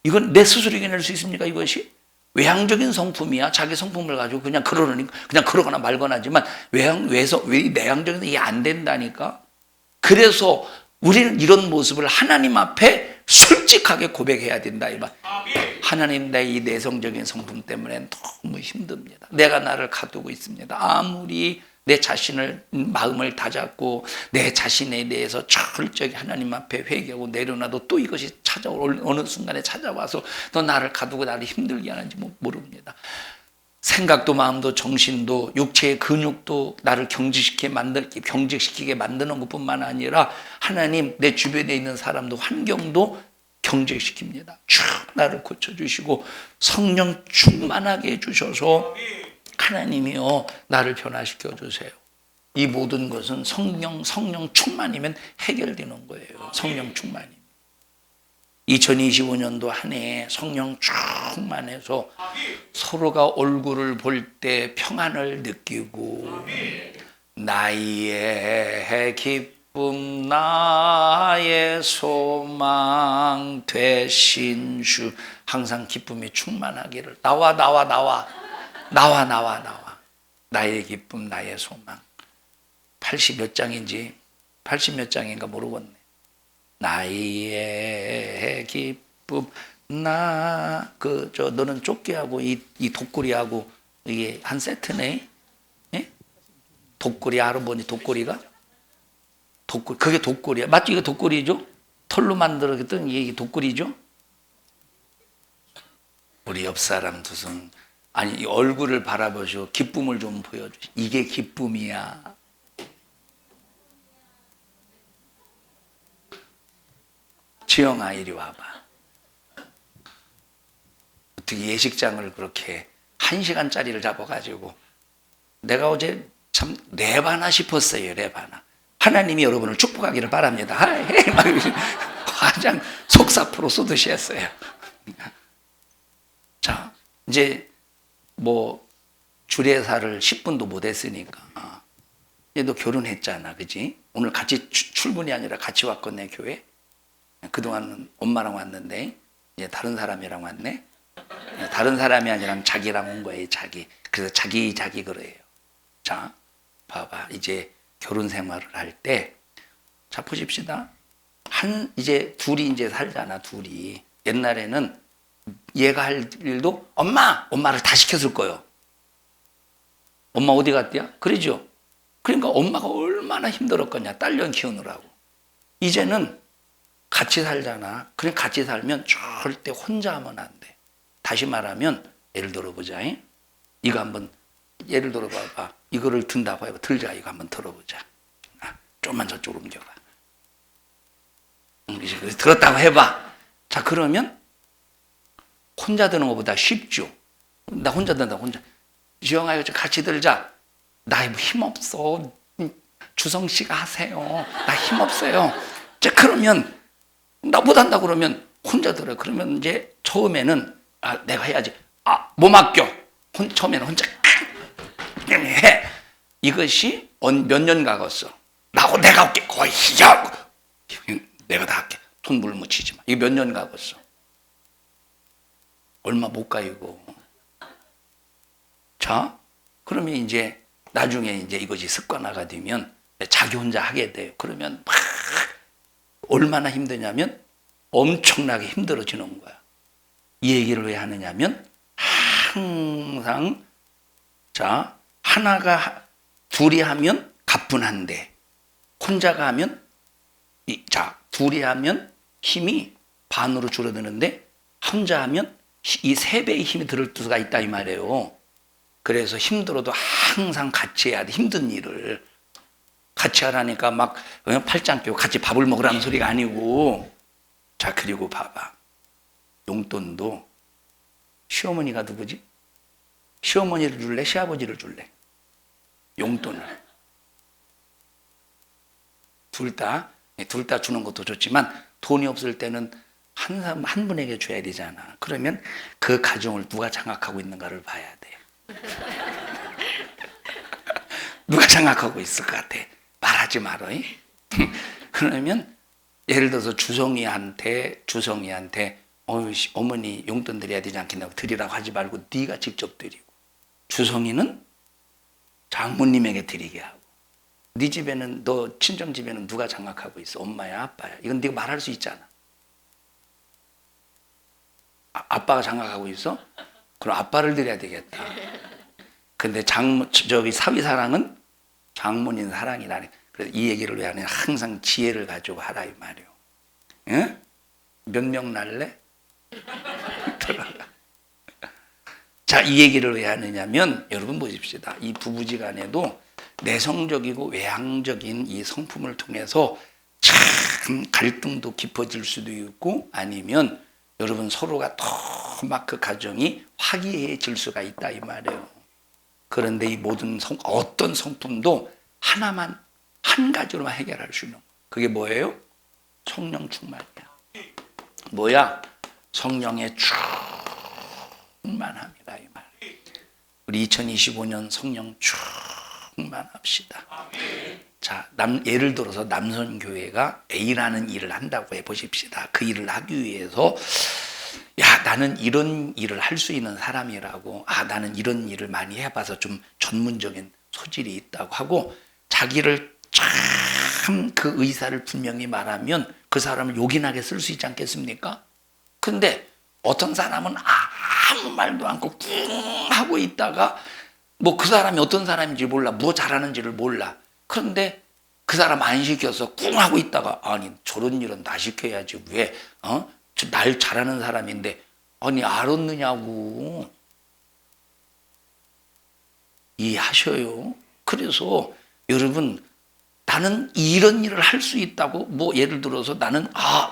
Speaker 1: 이건 내 스스로 이겨낼 수 있습니까? 이것이 외향적인 성품이야. 자기 성품을 가지고 그냥 그러거나 말거나 하지만 내향적인 이게 안 된다니까. 그래서 우리는 이런 모습을 하나님 앞에 솔직하게 고백해야 된다 이 말. 하나님, 내 이 내성적인 성품 때문에 너무 힘듭니다. 내가 나를 가두고 있습니다. 아무리 내 자신을 마음을 다잡고 내 자신에 대해서 철저히 하나님 앞에 회개하고 내려놔도 또 이것이 어느 순간에 찾아와서 너 나를 가두고 나를 힘들게 하는지 모릅니다. 생각도 마음도 정신도 육체의 근육도 나를 경직시키게 만드는 것뿐만 아니라 하나님 내 주변에 있는 사람도 환경도 경직시킵니다. 쭉 나를 고쳐주시고 성령 충만하게 해주셔서 하나님이요 나를 변화시켜 주세요. 이 모든 것은 성령 충만이면 해결되는 거예요. 성령 충만이. 2025년도 한 해 성령 충만해서 서로가 얼굴을 볼 때 평안을 느끼고 나의 기쁨 나의 소망 되신 주 항상 기쁨이 충만하기를 나와 나의 기쁨 나의 소망 80 몇 장인지 80 몇 장인가 모르겠네. 나의 기쁨 너는 쫓기하고 이 독고리하고 이게 한 세트네. 예? 독고리 알아보니 독고리가 그게 독고리야. 맞죠? 이거 독고리죠? 털로 만들었던 이게 독고리죠? 우리 옆 사람 두 손 이 얼굴을 바라보시고 기쁨을 좀 보여주시. 이게 기쁨이야. 지영아 이리 와봐. 어떻게 예식장을 그렇게 1시간짜리를 잡아가지고 내가 어제 참 랩하나 싶었어요. 랩하나. 하나님이 여러분을 축복하기를 바랍니다. 막 가장 속사포로 쏘듯이 했어요. 자 이제 주례사를 10분도 못 했으니까 얘도 결혼했잖아. 그지? 오늘 같이 출근이 아니라 같이 왔거든요. 교회. 그동안은 엄마랑 왔는데 이제 다른 사람이랑 왔네. 다른 사람이 아니라 자기랑 온 거예요. 그래서 자기 그래요. 자 봐봐. 이제 결혼 생활을 할 때 자 보십시다. 이제 둘이 이제 살잖아. 둘이. 옛날에는 얘가 할 일도 엄마를 다 시켰을 거예요. 엄마 어디 갔대요? 그러죠. 그러니까 엄마가 얼마나 힘들었겠냐. 딸년 키우느라고. 이제는 같이 살잖아. 그래 같이 살면 절대 혼자 하면 안 돼. 다시 말하면 예를 들어보자. 이거 한번 예를 들어봐봐. 이거를 든다고 해봐. 들자. 이거 한번 들어보자. 좀만 저쪽으로 옮겨봐. 들었다고 해봐. 자 그러면 혼자 드는 것보다 쉽죠. 나 혼자 든다. 지영아 이거 같이 들자. 나 힘없어. 주성씨가 하세요. 나 힘없어요. 자 그러면 나 못한다 그러면 혼자 들어. 그러면 이제 처음에는 내가 해야지. 뭐 맡겨. 처음에는 혼자 해. 이것이 몇 년 가겠어. 내가 할게. 거의 내가 다 할게. 손 물 묻히지 마. 이거 몇 년 가겠어. 얼마 못 가 이거. 자, 그러면 이제 나중에 이제 이것이 습관화가 되면 자기 혼자 하게 돼요. 그러면 막 얼마나 힘드냐면 엄청나게 힘들어지는 거야. 이 얘기를 왜 하느냐면 항상 둘이 하면 가뿐한데 혼자가 하면 둘이 하면 힘이 반으로 줄어드는데 혼자 하면 이 3배의 힘이 들을 수가 있다 이 말이에요. 그래서 힘들어도 항상 같이 해야 돼. 힘든 일을 같이 하라니까 막 팔짱 끼고 같이 밥을 먹으라는 소리가 아니고. 자 그리고 봐봐. 용돈도 시어머니가 누구지? 시어머니를 줄래? 시아버지를 줄래? 용돈을. 둘 다 주는 것도 좋지만 돈이 없을 때는 한 사람 한 분에게 줘야 되잖아. 그러면 그 가정을 누가 장악하고 있는가를 봐야 돼. 누가 장악하고 있을 것 같아. 말하지 말어. 그러면 예를 들어서 주성이한테 어머니 용돈 드려야 되지 않겠냐고 드리라고 하지 말고 네가 직접 드리고, 주성이는 장모님에게 드리게 하고, 네 집에는, 너 친정 집에는 누가 장악하고 있어? 엄마야, 아빠야? 이건 네가 말할 수 있잖아. 아빠가 장악하고 있어? 그럼 아빠를 드려야 되겠다. 근데 사위사랑은 장모님 사랑이라니. 그래서 이 얘기를 왜 하냐? 항상 지혜를 가지고 하라 이 말이요. 응? 몇 명 날래? 자, 이 얘기를 왜 하느냐면, 여러분 보십시다. 이 부부지간에도 내성적이고 외향적인 이 성품을 통해서 참 갈등도 깊어질 수도 있고, 아니면 여러분 서로가 더 막 그 가정이 화기애애해질 수가 있다 이 말이에요. 그런데 이 모든 어떤 성품도 하나만, 한 가지로만 해결할 수 있는 거. 그게 뭐예요? 성령 충만이야. 뭐야? 성령의 충만함이다 이 말. 우리 2025년 성령 충만합시다. 자, 예를 들어서 남선교회가 A라는 일을 한다고 해보십시다. 그 일을 하기 위해서, 야, 나는 이런 일을 할 수 있는 사람이라고, 나는 이런 일을 많이 해봐서 좀 전문적인 소질이 있다고 하고, 자기를 참 그 의사를 분명히 말하면 그 사람을 요긴하게 쓸 수 있지 않겠습니까? 근데 어떤 사람은 아무 말도 않고 꿍 하고 있다가, 뭐 그 사람이 어떤 사람인지 몰라, 뭐 잘하는지를 몰라. 그런데 그 사람 안 시켜서 꿍 하고 있다가, 아니 저런 일은 나 시켜야지, 왜 날 잘하는 사람인데 아니 알았느냐고. 이해하셔요. 그래서 여러분, 나는 이런 일을 할 수 있다고, 뭐 예를 들어서 나는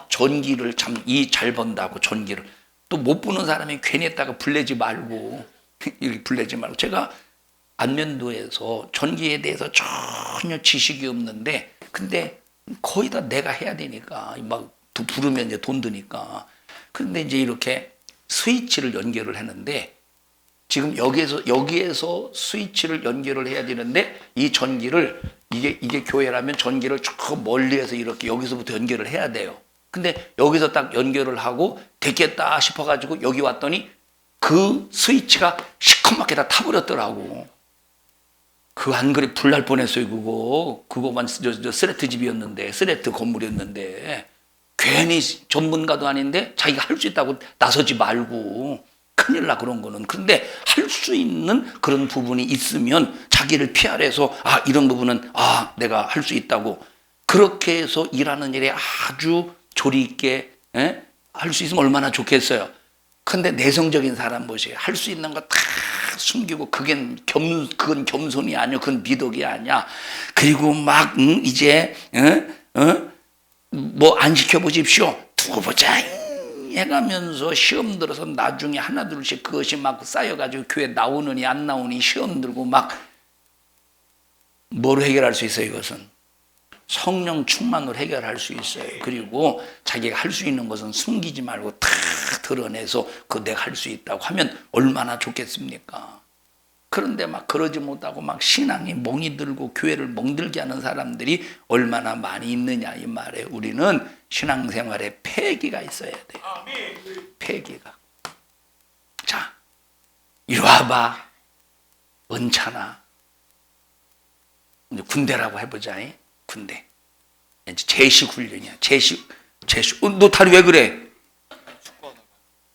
Speaker 1: 전기를 참 잘 번다고, 전기를 또 못 보는 사람이 괜히 했다가 불내지 말고 이렇게 불내지 말고. 제가 안면도에서 전기에 대해서 전혀 지식이 없는데, 근데 거의 다 내가 해야 되니까 막 부르면 이제 돈 드니까. 근데 이제 이렇게 스위치를 연결을 했는데, 지금 여기에서 스위치를 연결을 해야 되는데, 이 전기를 이게 교회라면 전기를 저 멀리에서 이렇게 여기서부터 연결을 해야 돼요. 근데 여기서 딱 연결을 하고 됐겠다 싶어가지고 여기 왔더니 그 스위치가 시커멓게 다 타버렸더라고. 그 안 그래 불날 뻔했어요. 그거만 스레트 집이었는데, 스레트 건물이었는데, 괜히 전문가도 아닌데 자기가 할 수 있다고 나서지 말고 큰일 나, 그런 거는. 그런데 할 수 있는 그런 부분이 있으면 자기를 피하래서, 이런 부분은 내가 할 수 있다고, 그렇게 해서 일하는 일에 아주 조리 있게 할 수 있으면 얼마나 좋겠어요. 근데 내성적인 사람 보세요. 할 수 있는 거 다 숨기고, 그건 겸손이 아니야. 그건 미덕이 아니야. 그리고 막 이제 뭐 안 시켜보십시오. 두고 보자 해가면서 시험 들어서 나중에 하나 둘씩 그것이 막 쌓여가지고 교회 나오느니 안 나오니 시험 들고 막. 뭐로 해결할 수 있어요? 이것은 성령 충만으로 해결할 수 있어요. 그리고 자기가 할 수 있는 것은 숨기지 말고 다 드러내서 내가 할 수 있다고 하면 얼마나 좋겠습니까? 그런데 막 그러지 못하고 막 신앙이 멍이 들고 교회를 멍들게 하는 사람들이 얼마나 많이 있느냐 이 말에, 우리는 신앙생활에 패기가 있어야 돼요. 패기가. 자, 이리 와봐. 은찬아. 군대라고 해보자. 군대. 이제 제식 훈련이야. 제식. 너 다리 왜 그래?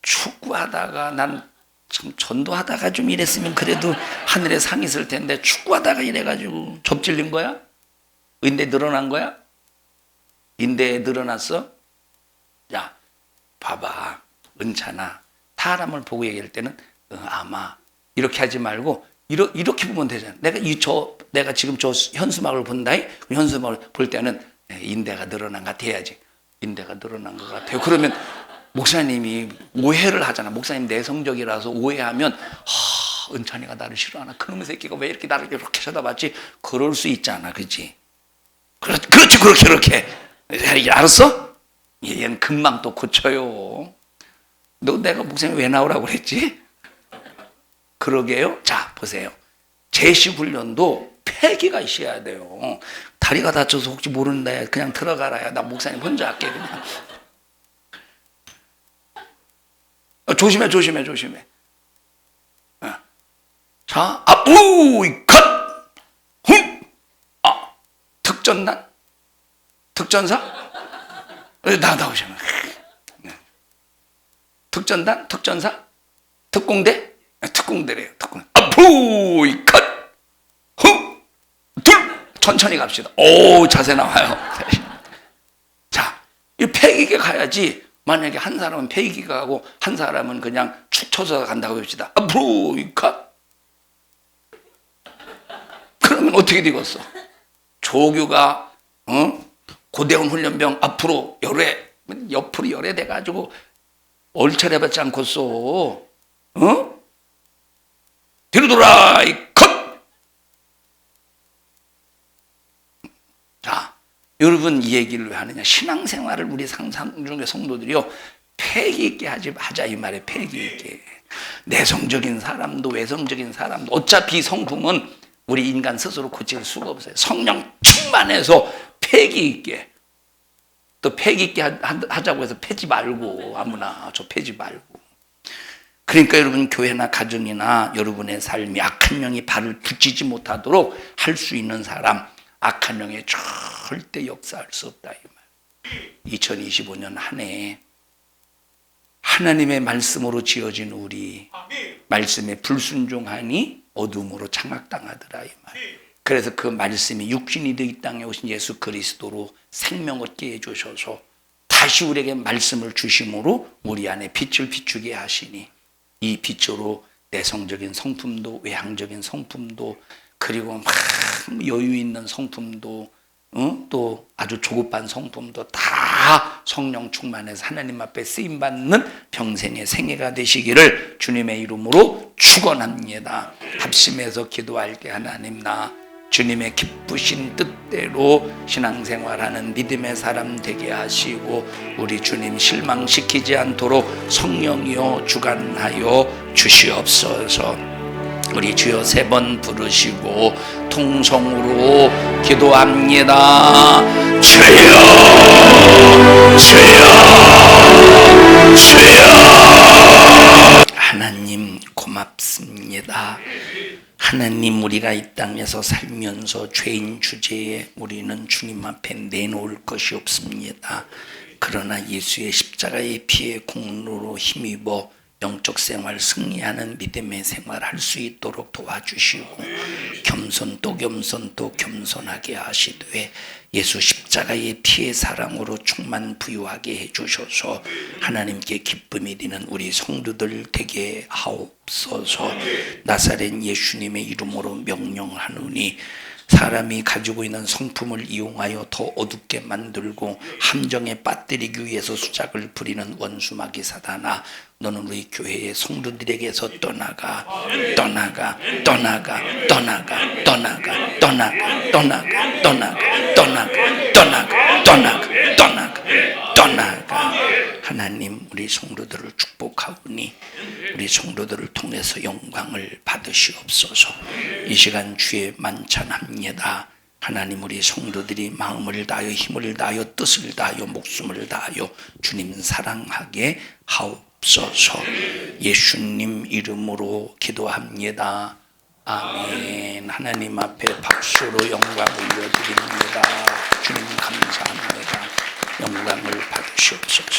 Speaker 1: 축구하다가 난 참 전도하다가 좀 이랬으면 그래도 하늘에 상이 있을 텐데, 축구하다가 이래가지고 접질린 거야? 인대 늘어난 거야? 인대에 늘어났어? 야, 봐봐. 은찬아. 사람을 보고 얘기할 때는 아마 이렇게 하지 말고 이렇게 보면 되잖아. 내가 지금 저 현수막을 본다. 현수막을 볼 때는 인대가 늘어난 것 같아야지. 인대가 늘어난 것 같아요. 그러면 목사님이 오해를 하잖아. 목사님 내성적이라서 오해하면 은찬이가 나를 싫어하나? 그놈의 새끼가 왜 이렇게 나를 이렇게 쳐다봤지? 그럴 수 있잖아, 그렇지? 그렇지, 그렇게. 알았어? 얘는 금방 또 고쳐요. 너 내가 목사님 왜 나오라고 그랬지? 그러게요. 자, 보세요. 제시 훈련도 패기가 있어야 돼요. 다리가 다쳐서 혹시 모르는데 그냥 들어가라야. 나 목사님 혼자 할게 그냥. 조심해. 자, 컷! 특전단? 특전사? 나오시면. 특전단? 특전사? 특공대? 특공대래요. 특공대. 컷! 둘! 천천히 갑시다. 오, 자세 나와요. 자, 이 패기게 가야지. 만약에 한 사람은 패기가 가고 한 사람은 그냥 축 쳐서 간다고 합시다. 컷! 그러면 어떻게 되겠어? 조교가 고대원 훈련병 앞으로 옆으로 열애 돼가지고 얼차려받지 않고서 뒤로 돌아 컷! 자, 여러분 이 얘기를 왜 하느냐? 신앙생활을 우리 상상 중에 성도들이요 패기 있게 하자 이 말에 패기 있게. 내성적인 사람도 외성적인 사람도 어차피 성품은 우리 인간 스스로 고칠 수가 없어요. 성령 충만해서 패기 있게. 또 패기 있게 하자고 해서 패지 말고 아무나 저 패지 말고. 그러니까 여러분 교회나 가정이나 여러분의 삶이 악한 영이 발을 붙이지 못하도록 할 수 있는 사람, 악한 영에 절대 역사할 수 없다 이 말. 2025년 한 해에 하나님의 말씀으로 지어진 우리 말씀에 불순종하니 어둠으로 장악당하더라 이 말. 그래서 그 말씀이 육신이 되어 이 땅에 오신 예수 그리스도로 생명 얻게 해주셔서 다시 우리에게 말씀을 주심으로 우리 안에 빛을 비추게 하시니 이 빛으로 내성적인 성품도 외향적인 성품도 그리고 막 여유 있는 성품도 또 아주 조급한 성품도 다 성령 충만해서 하나님 앞에 쓰임받는 평생의 생애가 되시기를 주님의 이름으로 축원합니다. 합심해서 기도할 때 하나님 나 주님의 기쁘신 뜻대로 신앙생활하는 믿음의 사람 되게 하시고 우리 주님 실망시키지 않도록 성령이여 주관하여 주시옵소서. 우리 주여 3번 부르시고 통성으로 기도합니다. 주여 하나님 고맙습니다. 하나님 우리가 이 땅에서 살면서 죄인 주제에 우리는 주님 앞에 내놓을 것이 없습니다. 그러나 예수의 십자가의 피의 공로로 힘입어 영적 생활 승리하는 믿음의 생활할 수 있도록 도와주시고 겸손 또 겸손하게 하시되 예수 십자가의 피의 사랑으로 충만 부유하게 해주셔서 하나님께 기쁨이 되는 우리 성도들 되게 하옵소서. 나사렛 예수님의 이름으로 명령하노니 사람이 가지고 있는 성품을 이용하여 더 어둡게 만들고 함정에 빠뜨리기 위해서 수작을 부리는 원수마귀 사단아, 너는 우리 교회의 성도들에게서 떠나가 하나님 우리 성도들을 축복하오니 우리 성도들을 통해서 영광을 받으시옵소서. 이 시간 주의 만찬합니다. 하나님 우리 성도들이 마음을 다하여 힘을 다하여 뜻을 다하여 목숨을 다하여 주님 사랑하게 하옵소서. 예수님 이름으로 기도합니다. 아멘. 하나님 앞에 박수로 영광 올려드립니다. 주님 감사합니다. 영광을 받으시옵소서.